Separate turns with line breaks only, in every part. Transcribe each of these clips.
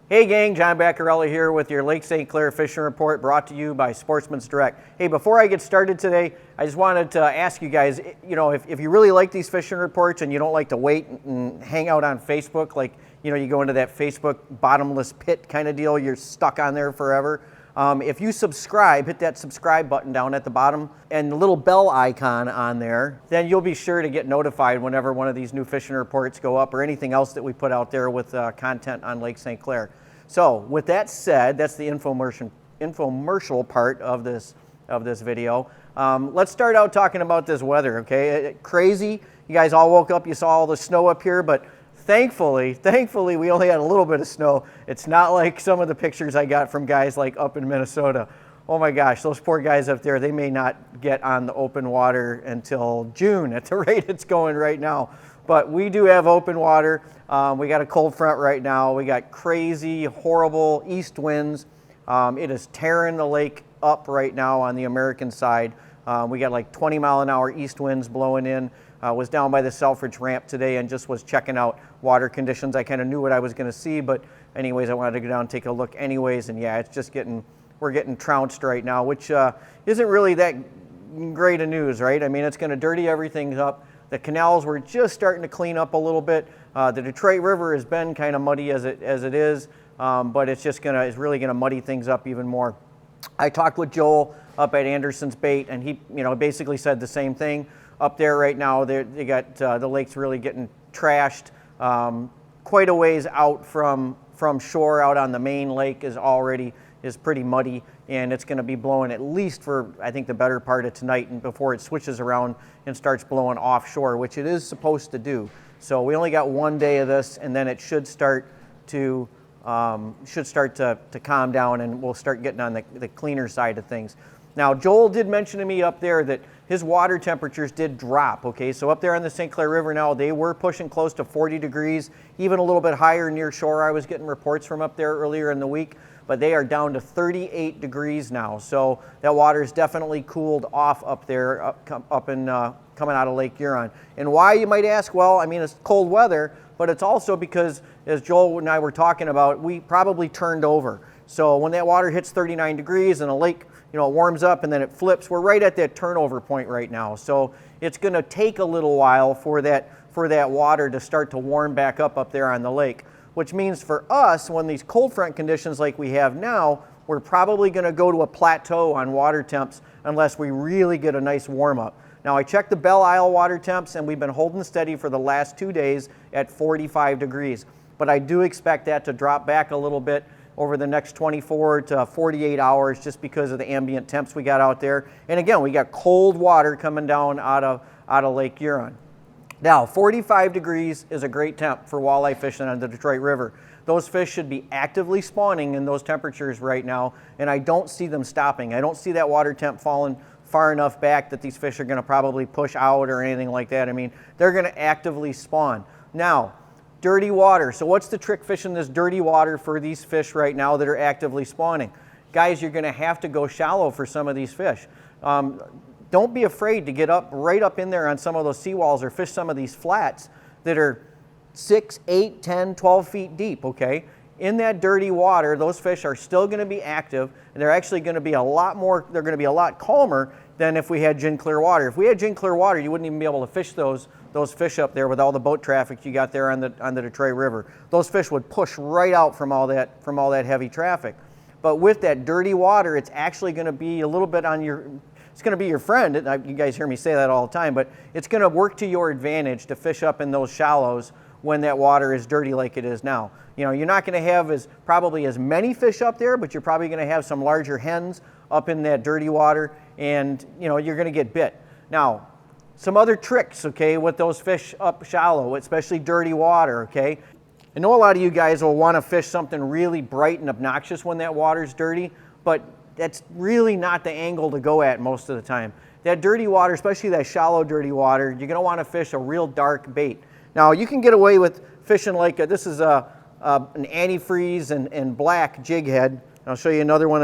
Hey gang, John Bacarella here with your Lake St. Clair Fishing Report brought to you by Sportsmen's Direct. Hey, before I get started today, I just wanted to ask you guys, if you really like these fishing reports and you don't like to wait and hang out on Facebook, like, you go into that Facebook bottomless pit kind of deal, you're stuck on there forever. If you subscribe, hit that subscribe button down at the bottom and the little bell icon on there, then you'll be sure to get notified whenever one of these new fishing reports go up or anything else that we put out there with content on Lake St. Clair. So with that said, that's the infomercial part of this video. Let's start out talking about this weather, okay? Crazy. You guys all woke up, you saw all the snow up here, but thankfully, we only had a little bit of snow. It's not like some of the pictures I got from guys like up in Minnesota. Oh my gosh, those poor guys up there, they may not get on the open water until June at the rate it's going right now. But we do have open water. We got a cold front right now. We got crazy, horrible east winds. It is tearing the lake up right now on the American side. We got like 20-mile-an-hour east winds blowing in. Was down by the Selfridge ramp today and just was checking out water conditions. I kind of knew what I was going to see, but anyways, I wanted to go down and take a look anyways. And yeah, it's just we're getting trounced right now, which isn't really that great of news, right? I mean, it's going to dirty everything up. The canals were just starting to clean up a little bit. The Detroit River has been kind of muddy as it is, but it's really going to muddy things up even more. I talked with Joel up at Anderson's Bait, and he basically said the same thing. Up there right now, they got the lake's really getting trashed. Quite a ways out from shore, out on the main lake is pretty muddy, and it's going to be blowing at least for, I think, the better part of tonight, and before it switches around and starts blowing offshore, which it is supposed to do. So we only got one day of this, and then it should start to calm down, and we'll start getting on the cleaner side of things. Now, Joel did mention to me up there that his water temperatures did drop, okay? So up there on the St. Clair River now, they were pushing close to 40 degrees, even a little bit higher near shore. I was getting reports from up there earlier in the week, but they are down to 38 degrees now. So that water's definitely cooled off up there, coming out of Lake Huron. And why, you might ask? Well, I mean, it's cold weather, but it's also because, as Joel and I were talking about, we probably turned over. So when that water hits 39 degrees and a lake, it warms up and then it flips, we're right at that turnover point right now. So it's going to take a little while for that water to start to warm back up there on the lake, which means for us, when these cold front conditions like we have now, we're probably going to go to a plateau on water temps unless we really get a nice warm up. Now, I checked the Belle Isle water temps, and we've been holding steady for the last 2 days at 45 degrees. But I do expect that to drop back a little bit over the next 24 to 48 hours just because of the ambient temps we got out there. And again, we got cold water coming down out of Lake Huron. Now, 45 degrees is a great temp for walleye fishing on the Detroit River. Those fish should be actively spawning in those temperatures right now, and I don't see them stopping. I don't see that water temp falling far enough back that these fish are going to probably push out or anything like that. I mean, they're going to actively spawn. Now, dirty water. So what's the trick fishing this dirty water for these fish right now that are actively spawning? Guys, you're going to have to go shallow for some of these fish. Don't be afraid to get right up in there on some of those seawalls or fish some of these flats that are 6, 8, 10, 12 feet deep, okay? In that dirty water, those fish are still going to be active, and they're actually going to be a lot calmer than if we had gin clear water. If we had gin clear water, you wouldn't even be able to fish those fish up there with all the boat traffic you got there on the Detroit River. Those fish would push right out from all that heavy traffic. But with that dirty water, it's actually going to be a little bit it's going to be your friend. You guys hear me say that all the time, but it's going to work to your advantage to fish up in those shallows when that water is dirty like it is now. You're not going to have probably as many fish up there, but you're probably going to have some larger hens up in that dirty water, and you're going to get bit. Now, some other tricks, okay, with those fish up shallow, especially dirty water, okay? I know a lot of you guys will want to fish something really bright and obnoxious when that water's dirty, but that's really not the angle to go at most of the time. That dirty water, especially that shallow dirty water, you're going to want to fish a real dark bait. Now, you can get away with fishing like this is an antifreeze and black jig head. I'll show you another one.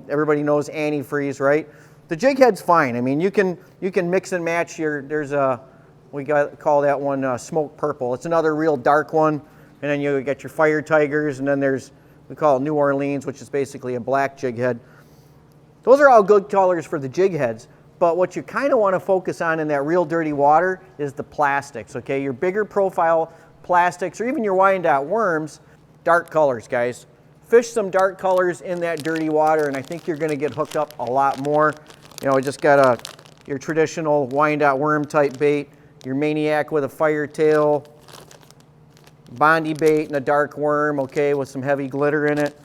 Everybody knows antifreeze, right? The jig head's fine. I mean, you can mix and match we call that one smoke purple. It's another real dark one. And then you get your fire tigers, and then there's We call it New Orleans, which is basically a black jig head. Those are all good colors for the jig heads, but what you kind of want to focus on in that real dirty water is the plastics, okay? Your bigger profile plastics, or even your Wyandotte worms, dark colors, guys. Fish some dark colors in that dirty water, and I think you're going to get hooked up a lot more. You know, I just got your traditional Wyandotte worm type bait, your Maniac with a fire tail, Bondi bait and a dark worm, okay, with some heavy glitter in it.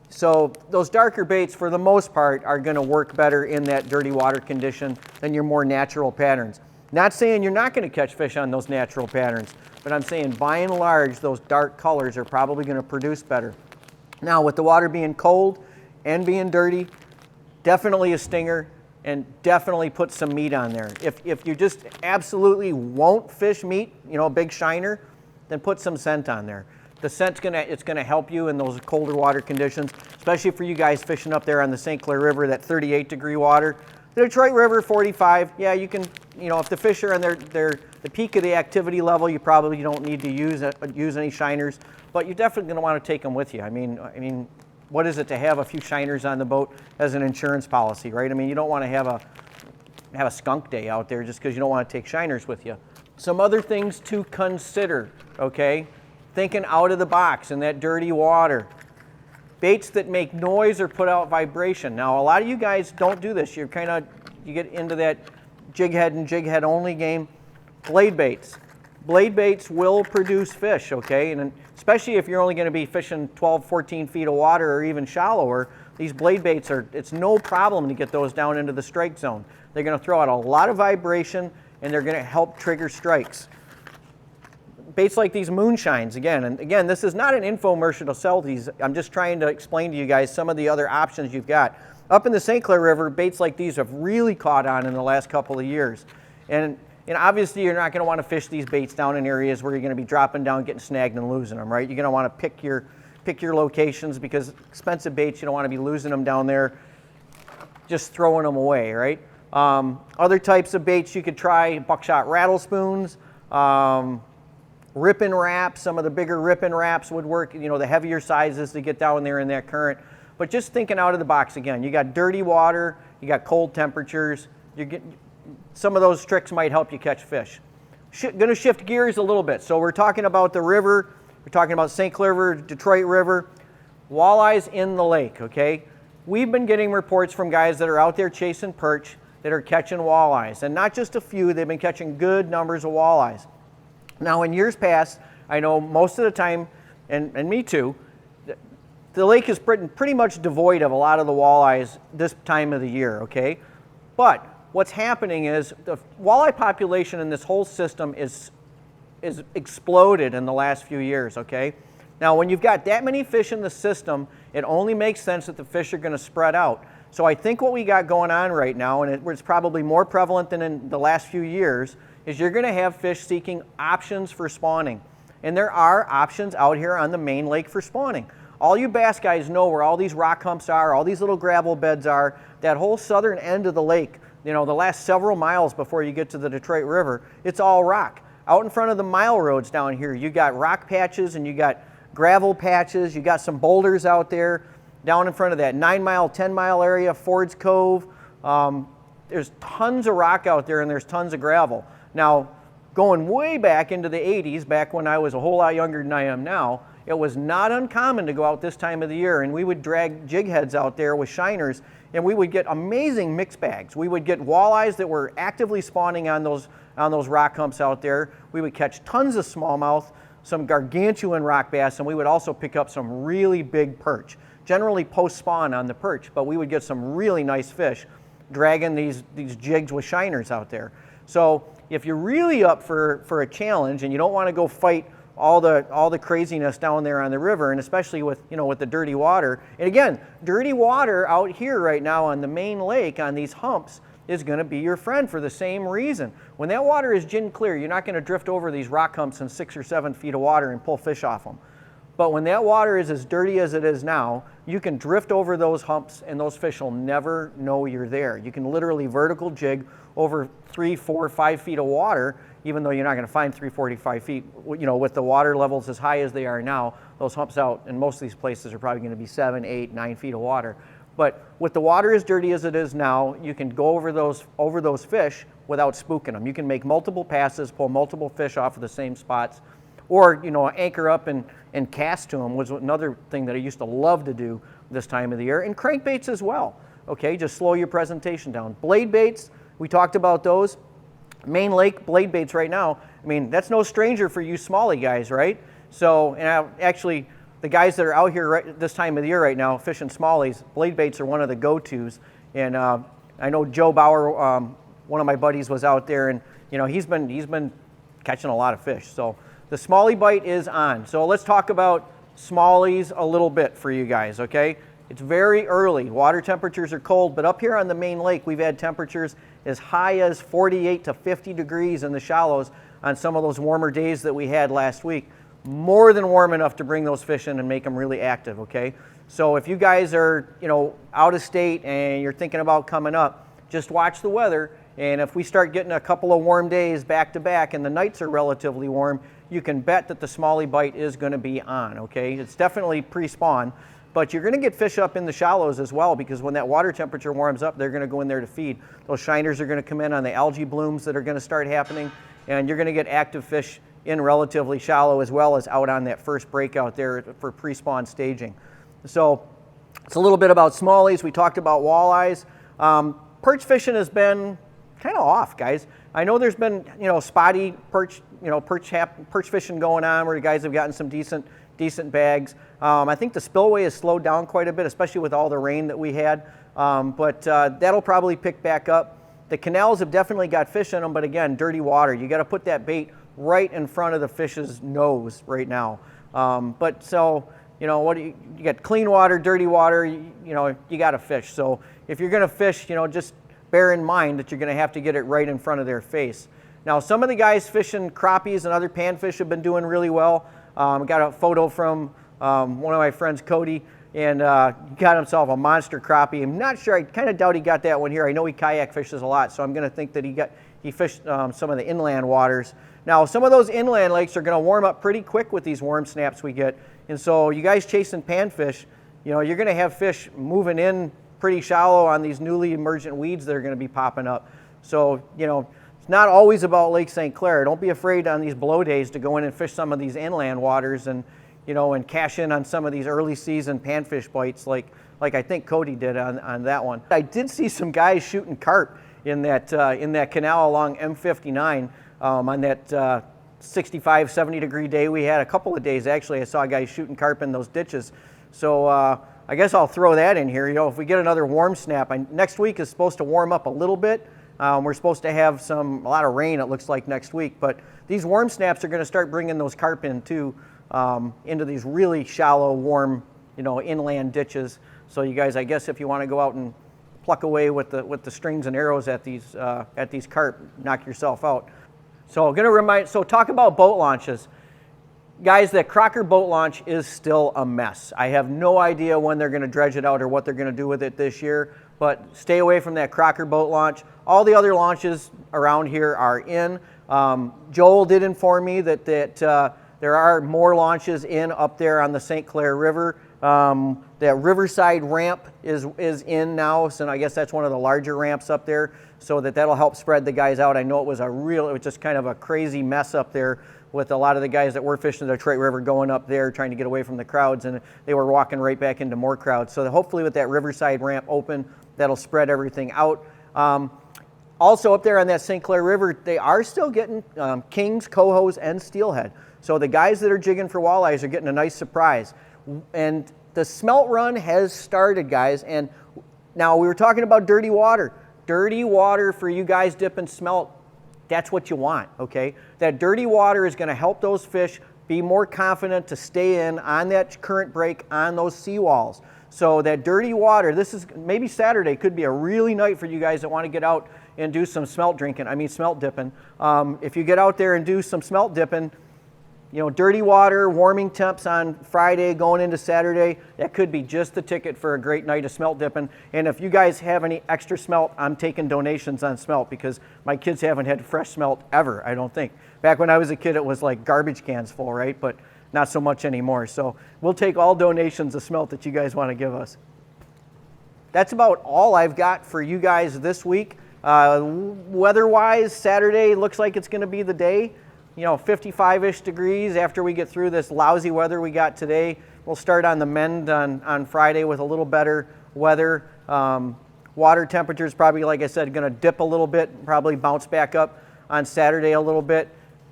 So those darker baits, for the most part, are going to work better in that dirty water condition than your more natural patterns. Not saying you're not going to catch fish on those natural patterns, but I'm saying by and large, those dark colors are probably going to produce better. Now, with the water being cold and being dirty, definitely a stinger, and definitely put some meat on there. If you just absolutely won't fish meat, you know, a big shiner, then put some scent on there. The scent's gonna help you in those colder water conditions, especially for you guys fishing up there on the St. Clair River, that 38-degree water. The Detroit River, 45. Yeah, you can, you know, if the fish are on the peak of the activity level, you probably don't need to use any shiners, but you're definitely gonna want to take them with you. I mean, what is it to have a few shiners on the boat as an insurance policy, right? I mean, you don't want to have a skunk day out there just because you don't want to take shiners with you. Some other things to consider, okay? Thinking out of the box in that dirty water. Baits that make noise or put out vibration. Now, a lot of you guys don't do this. You get into that jig head and jig head only game. Blade baits. Blade baits will produce fish, okay? And especially if you're only going to be fishing 12, 14 feet of water or even shallower, these blade baits it's no problem to get those down into the strike zone. They're going to throw out a lot of vibration and they're going to help trigger strikes. Baits like these moonshines, again, this is not an infomercial to sell these. I'm just trying to explain to you guys some of the other options you've got. Up in the St. Clair River, baits like these have really caught on in the last couple of years. And obviously you're not going to want to fish these baits down in areas where you're going to be dropping down, getting snagged and losing them, right? You're going to want to pick your locations, because expensive baits, you don't want to be losing them down there, just throwing them away, right? Other types of baits you could try, buckshot rattle spoons, rip and wrap. Some of the bigger rip and wraps would work, you know, the heavier sizes to get down there in that current. But just thinking out of the box again, you got dirty water, you got cold temperatures, some of those tricks might help you catch fish. Going to shift gears a little bit. So we're talking about the river, we're talking about St. Clair River, Detroit River, walleyes in the lake, okay? We've been getting reports from guys that are out there chasing perch that are catching walleyes, and not just a few, they've been catching good numbers of walleyes. Now, in years past, I know most of the time, and me too, the lake is pretty much devoid of a lot of the walleyes this time of the year, okay? But what's happening is the walleye population in this whole system is exploded in the last few years, okay? Now, when you've got that many fish in the system, it only makes sense that the fish are going to spread out. So I think what we got going on right now, and it's probably more prevalent than in the last few years, is you're going to have fish seeking options for spawning. And there are options out here on the main lake for spawning. All you bass guys know where all these rock humps are, all these little gravel beds are, that whole southern end of the lake, you know, the last several miles before you get to the Detroit River, it's all rock. Out in front of the mile roads down here, you got rock patches and you got gravel patches, you got some boulders out there. Down in front of that 9-mile, 10-mile area, Ford's Cove, there's tons of rock out there and there's tons of gravel. Now, going way back into the 80s, back when I was a whole lot younger than I am now, it was not uncommon to go out this time of the year, and we would drag jig heads out there with shiners, and we would get amazing mix bags. We would get walleyes that were actively spawning on those rock humps out there. We would catch tons of smallmouth, some gargantuan rock bass, and we would also pick up some really big perch. Generally post-spawn on the perch, but we would get some really nice fish dragging these jigs with shiners out there. So if you're really up for a challenge and you don't want to go fight all the craziness down there on the river, and especially with the dirty water, and again, dirty water out here right now on the main lake on these humps is going to be your friend for the same reason. When that water is gin clear, you're not going to drift over these rock humps in 6 or 7 feet of water and pull fish off them. But when that water is as dirty as it is now, you can drift over those humps and those fish will never know you're there. You can literally vertical jig over 3, 4, 5 feet of water, even though you're not going to find 3, 4, 5 feet, with the water levels as high as they are now. those humps out, and most of these places are probably going to be 7, 8, 9 feet of water. But with the water as dirty as it is now, you can go over those fish without spooking them. You can make multiple passes, pull multiple fish off of the same spots, or anchor up and cast to them was another thing that I used to love to do this time of the year. And crankbaits as well. Okay, just slow your presentation down. Blade baits, we talked about those. Main Lake blade baits right now, I mean, that's no stranger for you smallie guys, right? So, and actually, the guys that are out here this time of the year right now fishing smallies, blade baits are one of the go-tos. And I know Joe Bauer, one of my buddies, was out there, and he's been catching a lot of fish. So the smallie bite is on. So let's talk about smallies a little bit for you guys, okay? It's very early. Water temperatures are cold, but up here on the main lake, we've had temperatures as high as 48 to 50 degrees in the shallows on some of those warmer days that we had last week. More than warm enough to bring those fish in and make them really active, okay? So if you guys are, out of state and you're thinking about coming up, just watch the weather. And if we start getting a couple of warm days back to back and the nights are relatively warm, you can bet that the smallie bite is going to be on, okay? It's definitely pre-spawn, but you're going to get fish up in the shallows as well, because when that water temperature warms up, they're going to go in there to feed. Those shiners are going to come in on the algae blooms that are going to start happening, and you're going to get active fish in relatively shallow as well as out on that first breakout there for pre-spawn staging. So it's a little bit about smallies. We talked about walleyes. Perch fishing has been kind of off, guys. I know there's been spotty perch fishing going on where the guys have gotten some decent bags. I think the spillway has slowed down quite a bit, especially with all the rain that we had. But that'll probably pick back up. The canals have definitely got fish in them, but again, dirty water. You got to put that bait right in front of the fish's nose right now. But so, what do you got? Clean water, dirty water, you got to fish. So if you're going to fish, just bear in mind that you're going to have to get it right in front of their face. Now, some of the guys fishing crappies and other panfish have been doing really well. Got a photo from one of my friends, Cody, and got himself a monster crappie. I'm not sure, I kind of doubt he got that one here. I know he kayak fishes a lot, so I'm going to think that he fished some of the inland waters. Now, some of those inland lakes are going to warm up pretty quick with these warm snaps we get. And so you guys chasing panfish, you're going to have fish moving in pretty shallow on these newly emergent weeds that are going to be popping up. So, it's not always about Lake St. Clair. Don't be afraid on these blow days to go in and fish some of these inland waters and, and cash in on some of these early season panfish bites like I think Cody did on that one. I did see some guys shooting carp in that canal along M59. On that 65, 70 degree day we had, a couple of days actually, I saw guys shooting carp in those ditches. So I guess I'll throw that in here. If we get another warm snap, next week is supposed to warm up a little bit. We're supposed to have a lot of rain, it looks like, next week. But these warm snaps are going to start bringing those carp in too, into these really shallow, warm, inland ditches. So you guys, I guess if you want to go out and pluck away with the strings and arrows at these carp, knock yourself out. So talk about boat launches. Guys, that Crocker boat launch is still a mess. I have no idea when they're going to dredge it out or what they're going to do with it this year, but stay away from that Crocker boat launch. All the other launches around here are in. Joel did inform me that there are more launches in up there on the St. Clair River. That Riverside ramp is in now, so I guess that's one of the larger ramps up there, so that'll help spread the guys out. I know it was just kind of a crazy mess up there with a lot of the guys that were fishing the Detroit River going up there trying to get away from the crowds, and they were walking right back into more crowds. So hopefully with that Riverside ramp open, that'll spread everything out. Also up there on that St. Clair River, they are still getting kings, cohos, and steelhead. So the guys that are jigging for walleyes are getting a nice surprise. And the smelt run has started, guys. And now we were talking about dirty water. Dirty water for you guys dipping smelt, that's what you want, okay? That dirty water is going to help those fish be more confident to stay in on that current break on those seawalls. So that dirty water, this is maybe Saturday, could be a really night for you guys that want to get out and do some smelt dipping. If you get out there and do some smelt dipping, dirty water, warming temps on Friday going into Saturday, that could be just the ticket for a great night of smelt dipping. And if you guys have any extra smelt, I'm taking donations on smelt because my kids haven't had fresh smelt ever, I don't think. Back when I was a kid, it was like garbage cans full, right? But not so much anymore. So we'll take all donations of smelt that you guys want to give us. That's about all I've got for you guys this week. Weather-wise, Saturday looks like it's going to be the day. 55-ish degrees after we get through this lousy weather we got today. We'll start on the mend on Friday with a little better weather. Water temperatures probably, like I said, going to dip a little bit, probably bounce back up on Saturday a little bit.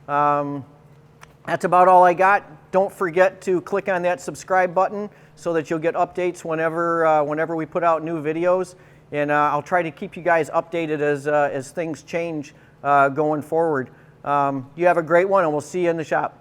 That's about all I got. Don't forget to click on that subscribe button so that you'll get updates whenever we put out new videos. And I'll try to keep you guys updated as things change going forward. You have a great one, and we'll see you in the shop.